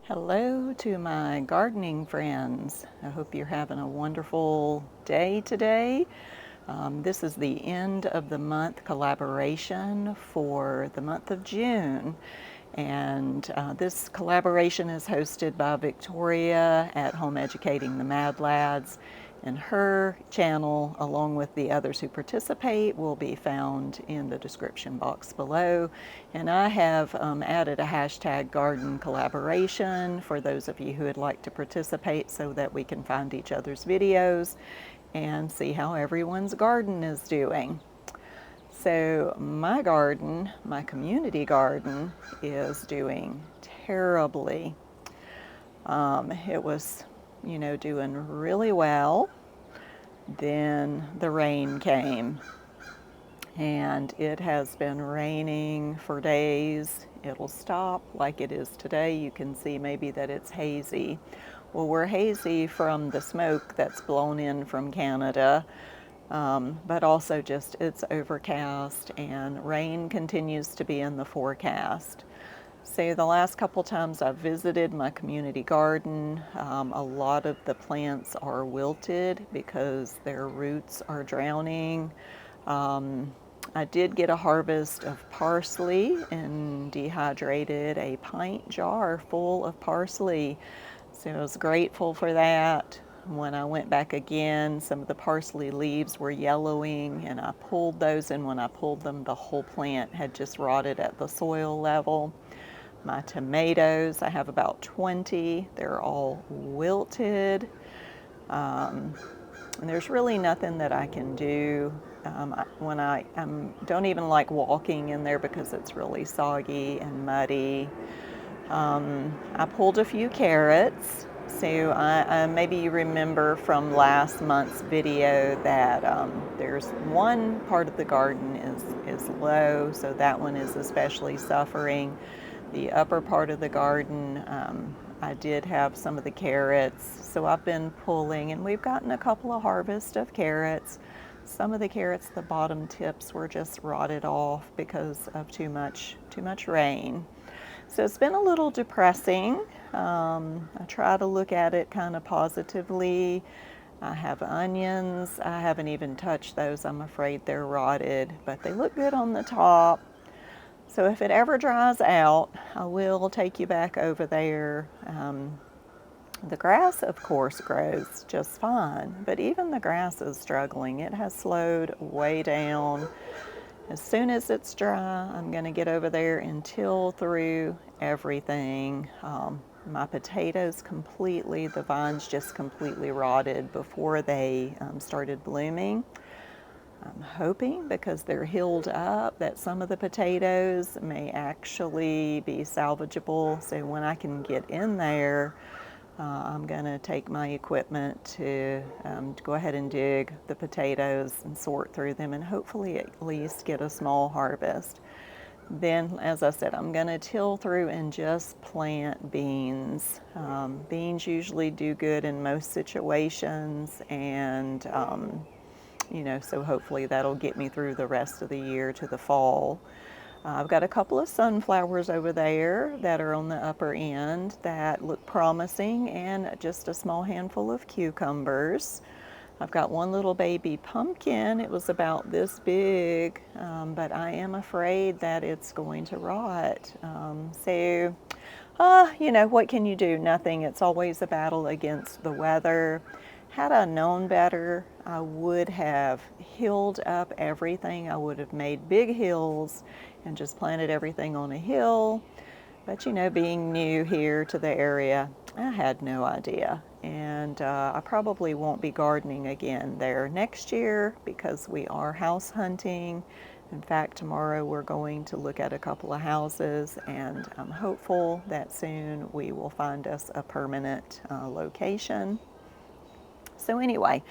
Hello to my gardening friends. I hope you're having a wonderful day today. This is the end of the month collaboration for the month of June. And this collaboration is hosted by Victoria at Home Educating the Mad Lads. And her channel, along with the others who participate, will be found in the description box below. And I have added a hashtag garden collaboration for those of you who would like to participate so that we can find each other's videos and see how everyone's garden is doing. So my garden, my community garden, is doing terribly. It was, doing really well. Then the rain came, and it has been raining for days. It'll stop like it is today. You can see maybe that it's hazy. Well, we're hazy from the smoke that's blown in from Canada, but also just it's overcast and rain continues to be in the forecast. So the last couple times I've visited my community garden, a lot of the plants are wilted because their roots are drowning. I did get a harvest of parsley and dehydrated a pint jar full of parsley. So I was grateful for that. When I went back again, some of the parsley leaves were yellowing and I pulled those, and when I pulled them, the whole plant had just rotted at the soil level. My tomatoes, I have about 20. They're all wilted. And there's really nothing that I can do. When I don't even like walking in there because it's really soggy and muddy. I pulled a few carrots. So maybe you remember from last month's video that there's one part of the garden is low, so that one is especially suffering. The upper part of the garden, I did have some of the carrots, so I've been pulling, and we've gotten a couple of harvests of carrots. Some of the carrots, the bottom tips were just rotted off because of too much rain. So it's been a little depressing. I try to look at it kind of positively. I have onions. I haven't even touched those. I'm afraid they're rotted, but they look good on the top. So if it ever dries out, I will take you back over there. The grass, of course, grows just fine, but even the grass is struggling. It has slowed way down. As soon as it's dry, I'm going to get over there and till through everything. My potatoes completely, the vines just completely rotted before they started blooming. I'm hoping, because they're healed up, that some of the potatoes may actually be salvageable. So when I can get in there, I'm going to take my equipment to go ahead and dig the potatoes and sort through them and hopefully at least get a small harvest. Then, as I said, I'm going to till through and just plant beans. Beans usually do good in most situations, and so hopefully that'll get me through the rest of the year to the fall. I've got a couple of sunflowers over there that are on the upper end that look promising, and just a small handful of cucumbers. I've got one little baby pumpkin. It was about this big, but I am afraid that it's going to rot. What can you do? Nothing. It's always a battle against the weather. Had I known better, I would have hilled up everything. I would have made big hills and just planted everything on a hill. But being new here to the area, I had no idea. And I probably won't be gardening again there next year because we are house hunting. In fact, tomorrow we're going to look at a couple of houses, and I'm hopeful that soon we will find us a permanent location. So anyway,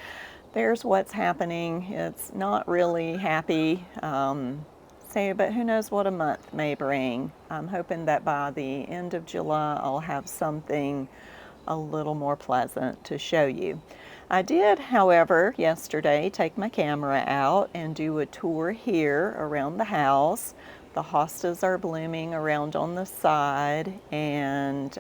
there's what's happening. It's not really happy. But who knows what a month may bring. I'm hoping that by the end of July, I'll have something a little more pleasant to show you. I did, however, yesterday take my camera out and do a tour here around the house. The hostas are blooming around on the side, and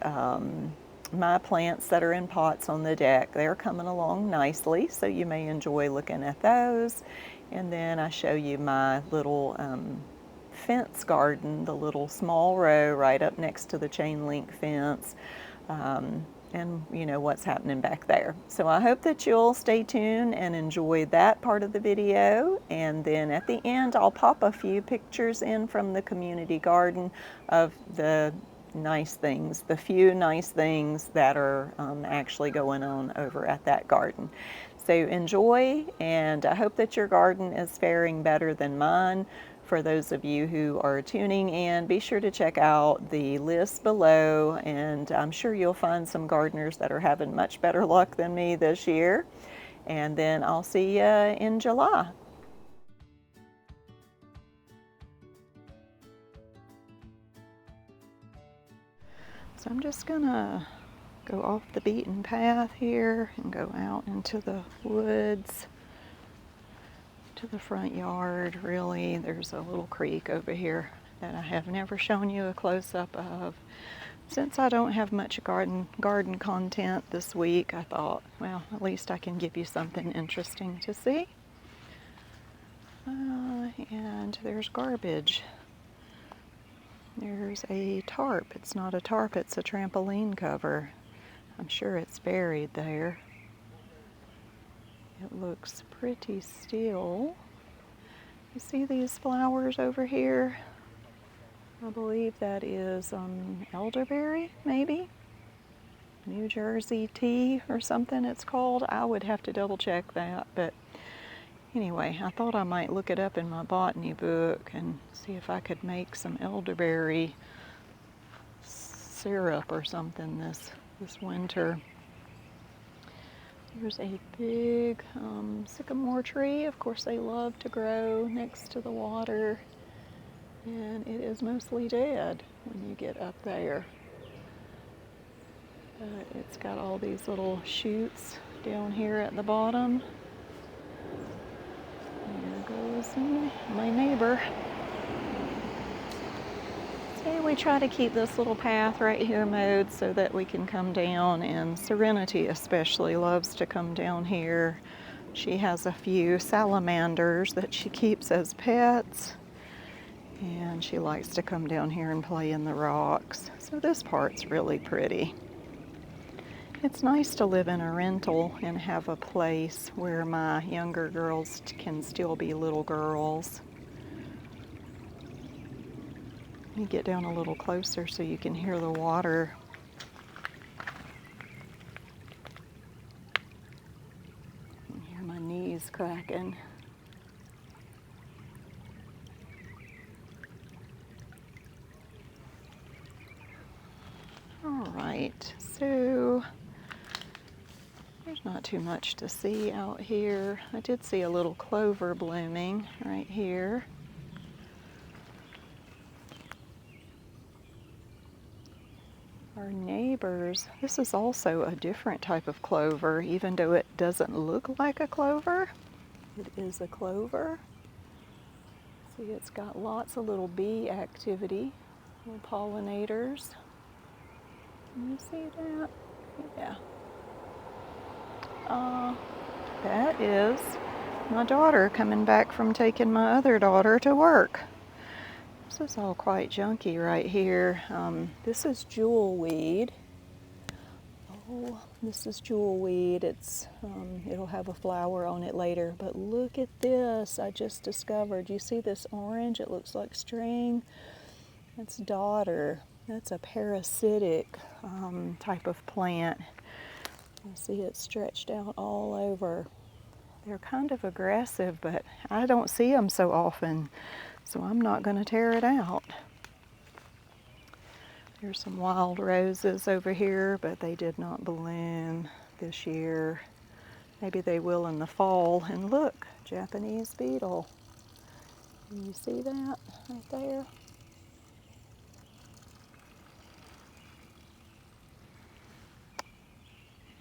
my plants that are in pots on the deck, they're coming along nicely, so you may enjoy looking at those. And then I show you my little fence garden, the little small row right up next to the chain link fence, and you know what's happening back there. So I hope that you'll stay tuned and enjoy that part of the video, and then at the end I'll pop a few pictures in from the community garden of the nice things, the few nice things that are actually going on over at that garden. So enjoy, and I hope that your garden is faring better than mine. For those of you who are tuning in, be sure to check out the list below, and I'm sure you'll find some gardeners that are having much better luck than me this year. And then I'll see you in July. So I'm just gonna go off the beaten path here and go out into the woods to the front yard. Really, there's a little creek over here that I have never shown you a close-up of. Since I don't have much garden content this week, I thought, well, at least I can give you something interesting to see. And there's garbage. There's a tarp. It's not a tarp, it's a trampoline cover. I'm sure it's buried there. It looks pretty still. You see these flowers over here? I believe that is elderberry, maybe? New Jersey tea or something it's called. I would have to double check that, but anyway, I thought I might look it up in my botany book and see if I could make some elderberry syrup or something this winter. There's a big sycamore tree. Of course, they love to grow next to the water, and it is mostly dead when you get up there. But it's got all these little shoots down here at the bottom. There goes my neighbor. So we try to keep this little path right here mowed so that we can come down, and Serenity especially loves to come down here. She has a few salamanders that she keeps as pets, and she likes to come down here and play in the rocks. So this part's really pretty. It's nice to live in a rental and have a place where my younger girls can still be little girls. Let me get down a little closer so you can hear the water. You can hear my knees cracking. All right, so there's not too much to see out here. I did see a little clover blooming right here. Our neighbors, this is also a different type of clover, even though it doesn't look like a clover. It is a clover. See, it's got lots of little bee activity, little pollinators. Can you see that? Yeah. That is my daughter coming back from taking my other daughter to work. This is all quite junky right here. This is jewelweed. Oh, this is jewelweed. It'll have a flower on it later. But look at this. I just discovered. You see this orange? It looks like string. That's dodder. That's a parasitic type of plant. You see it stretched out all over. They're kind of aggressive, but I don't see them so often, so I'm not going to tear it out. There's some wild roses over here, but they did not bloom this year. Maybe they will in the fall. And look, Japanese beetle. Can you see that right there?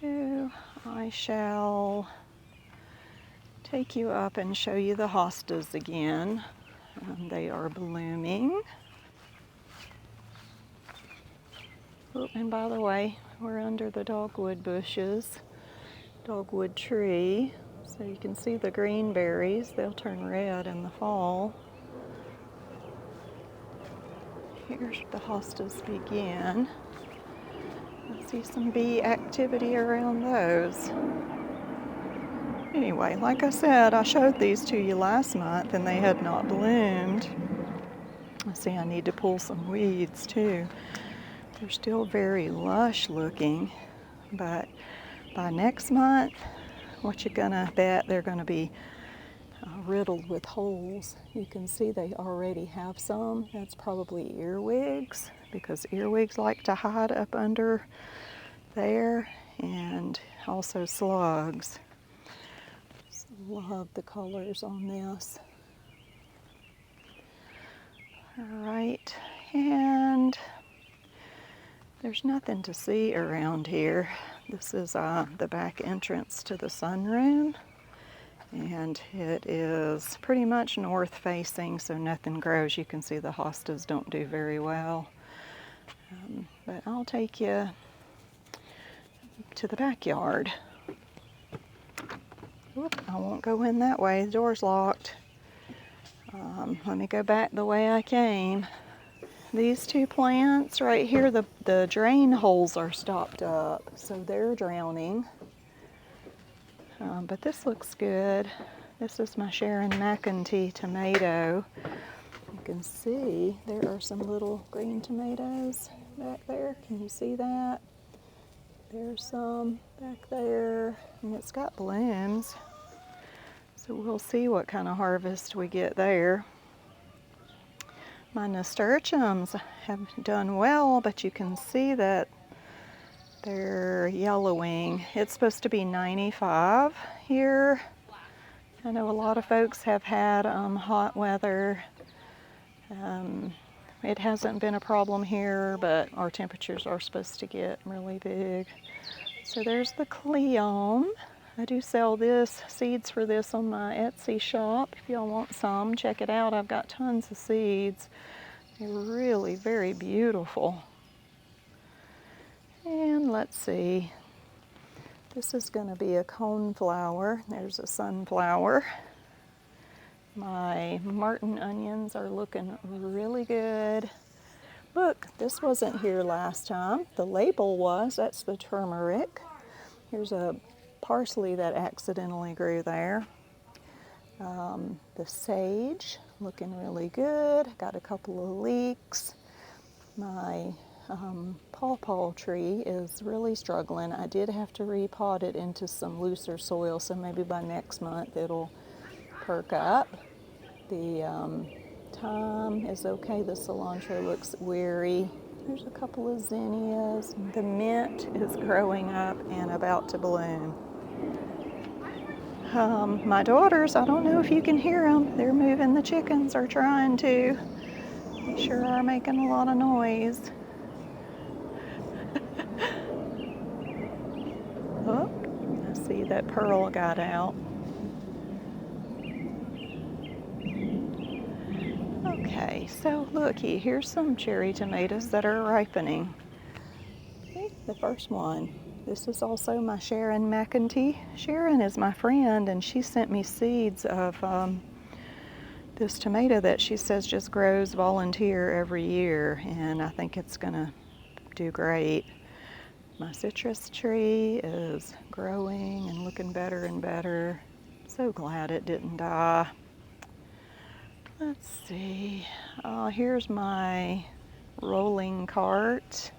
So I shall take you up and show you the hostas again. They are blooming. Oh, and by the way, we're under the dogwood bushes, dogwood tree, so you can see the green berries. They'll turn red in the fall. Here's the hostas begin. I see some bee activity around those. Anyway, like I said, I showed these to you last month and they had not bloomed. I see I need to pull some weeds too. They're still very lush looking, but by next month, what you gonna bet they're gonna be riddled with holes. You can see they already have some. That's probably earwigs, because earwigs like to hide up under there, and also slugs. So love the colors on this. All right, and there's nothing to see around here. This is the back entrance to the sunroom, and it is pretty much north facing, so nothing grows. You can see the hostas don't do very well. But I'll take you to the backyard. Oop, I won't go in that way, the door's locked. Let me go back the way I came. These two plants right here, the drain holes are stopped up, so they're drowning. But this looks good. This is my Sharon McEntee tomato. You can see there are some little green tomatoes back there. Can you see that? There's some back there, and it's got blooms. So we'll see what kind of harvest we get there. My nasturtiums have done well, but you can see that they're yellowing. It's supposed to be 95 here. I know a lot of folks have had hot weather. It hasn't been a problem here, but our temperatures are supposed to get really big. So there's the Cleome. I do sell seeds for this on my Etsy shop. If y'all want some, check it out. I've got tons of seeds. They're really very beautiful. And let's see. This is going to be a coneflower. There's a sunflower. My Martin onions are looking really good. Look, this wasn't here last time. The label was. That's the turmeric. Here's a parsley that accidentally grew there. The sage, looking really good. Got a couple of leeks. My pawpaw tree is really struggling. I did have to repot it into some looser soil, so maybe by next month it'll perk up. The thyme is okay. The cilantro looks weary. There's a couple of zinnias. The mint is growing up and about to bloom. My daughters, I don't know if you can hear them. They're moving the chickens, or trying to. They sure are making a lot of noise. Oh, I see that Pearl got out. Okay, so looky, here's some cherry tomatoes that are ripening. Okay, the first one. This is also my Sharon McEntee. Sharon is my friend, and she sent me seeds of this tomato that she says just grows volunteer every year, and I think it's gonna do great. My citrus tree is growing and looking better and better. So glad it didn't die. Let's see. Here's my rolling cart.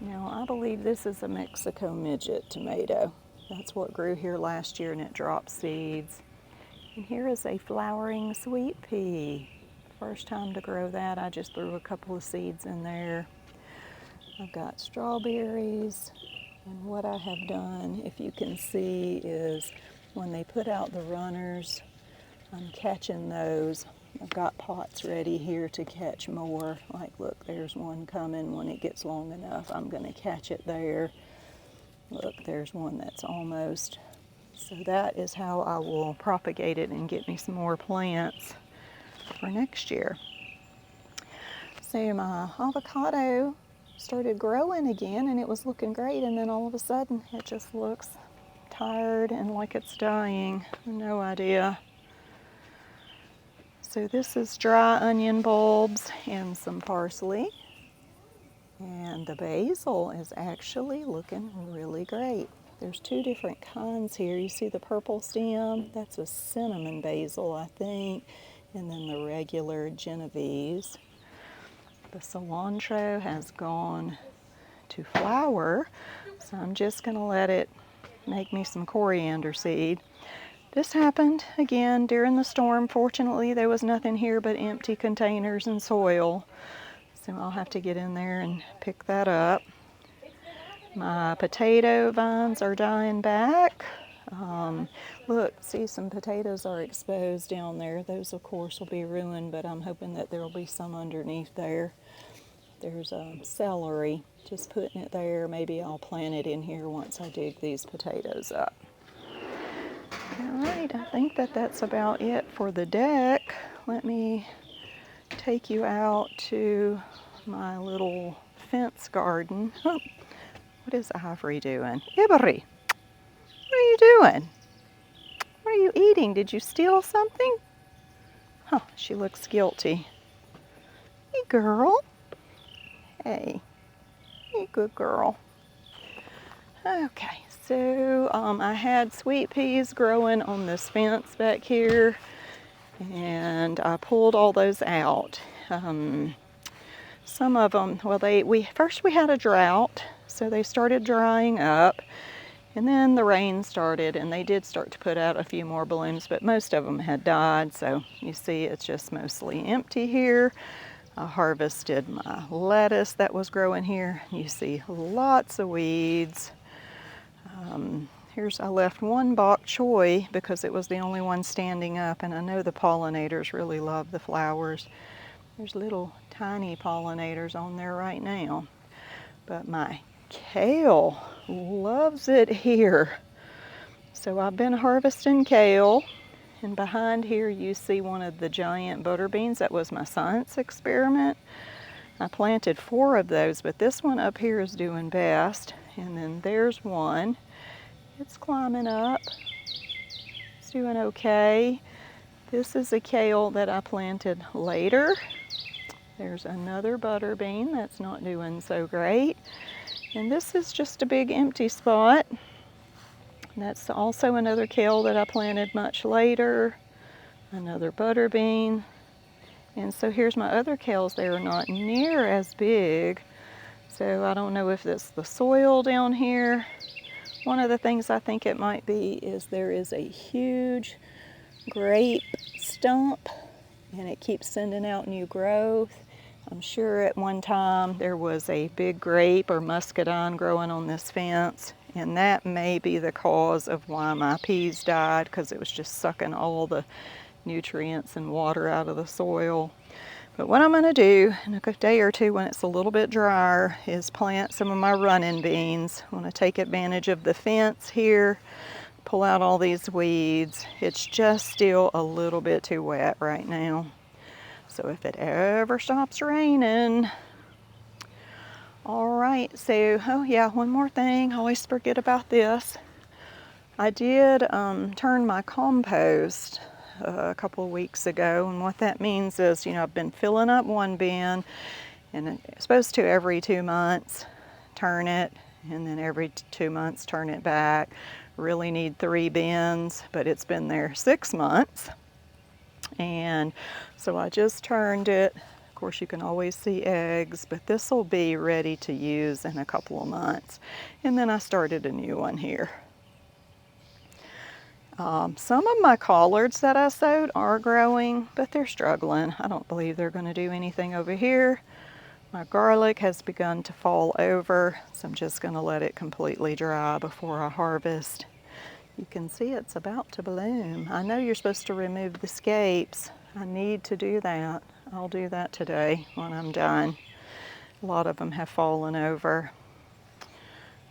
Now, I believe this is a Mexico midget tomato. That's what grew here last year, and it dropped seeds. And here is a flowering sweet pea. First time to grow that, I just threw a couple of seeds in there. I've got strawberries, and what I have done, if you can see, is when they put out the runners, I'm catching those. I've got pots ready here to catch more. Like, look, there's one coming. When it gets long enough, I'm going to catch it there. Look, there's one that's almost. So that is how I will propagate it and get me some more plants. for next year. So my avocado started growing again and it was looking great, and then all of a sudden it just looks tired and like it's dying. No idea. So this is dry onion bulbs and some parsley. And the basil is actually looking really great. There's two different kinds here. You see the purple stem? That's a cinnamon basil, I think. And then the regular Genovese. The cilantro has gone to flower, so I'm just going to let it make me some coriander seed. This happened again during the storm. Fortunately, there was nothing here but empty containers and soil. So I'll have to get in there and pick that up. My potato vines are dying back. Look, see, some potatoes are exposed down there. Those, of course, will be ruined, but I'm hoping that there will be some underneath there. There's celery, just putting it there. Maybe I'll plant it in here once I dig these potatoes up. All right, I think that's about it for the deck. Let me take you out to my little fence garden. Oh, what is Ivory doing? Ivory, what are you doing? What are you eating? Did you steal something? Huh, she looks guilty. Hey, girl. Hey, good girl. Okay, so I had sweet peas growing on this fence back here, and I pulled all those out. Some of them, well, first we had a drought, so they started drying up, and then the rain started, and they did start to put out a few more blooms, but most of them had died, so you see it's just mostly empty here. I harvested my lettuce that was growing here. You see lots of weeds. I left one bok choy because it was the only one standing up, and I know the pollinators really love the flowers. There's little tiny pollinators on there right now. But my kale loves it here. So I've been harvesting kale, and behind here you see one of the giant butter beans. That was my science experiment. I planted 4 of those, but this one up here is doing best. And then there's one. It's climbing up. It's doing okay. This is a kale that I planted later. There's another butter bean that's not doing so great. And this is just a big empty spot. That's also another kale that I planted much later. Another butter bean. And so here's my other kales. They are not near as big. So I don't know if it's the soil down here. One of the things I think it might be is there is a huge grape stump, and it keeps sending out new growth. I'm sure at one time there was a big grape or muscadine growing on this fence, and that may be the cause of why my peas died, because it was just sucking all the nutrients and water out of the soil. But what I'm going to do in a day or two when it's a little bit drier is plant some of my running beans. I want to take advantage of the fence here, pull out all these weeds. It's just still a little bit too wet right now. So if it ever stops raining. All right, so, oh yeah, one more thing. I always forget about this. I did turn my compost a couple of weeks ago, and what that means is, I've been filling up one bin, and it's supposed to every 2 months turn it, and then every 2 months turn it back. Really need 3 bins, but it's been there 6 months, and so I just turned it. Of course, you can always see eggs, but this will be ready to use in a couple of months. And then I started a new one here. Some of my collards that I sowed are growing, but they're struggling. I don't believe they're going to do anything over here. My garlic has begun to fall over, so I'm just going to let it completely dry before I harvest. You can see it's about to bloom. I know you're supposed to remove the scapes. I need to do that. I'll do that today when I'm done. A lot of them have fallen over.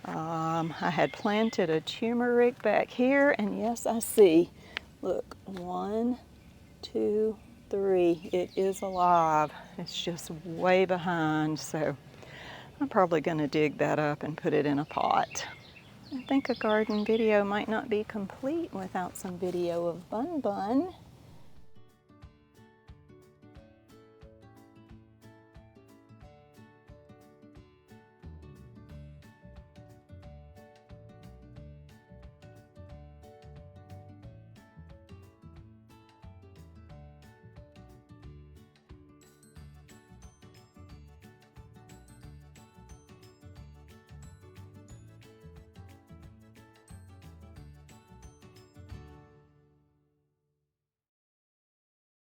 I had planted a turmeric back here, and yes, I see. Look, 1, 2, 3. It is alive. It's just way behind, so I'm probably going to dig that up and put it in a pot. I think a garden video might not be complete without some video of Bun Bun.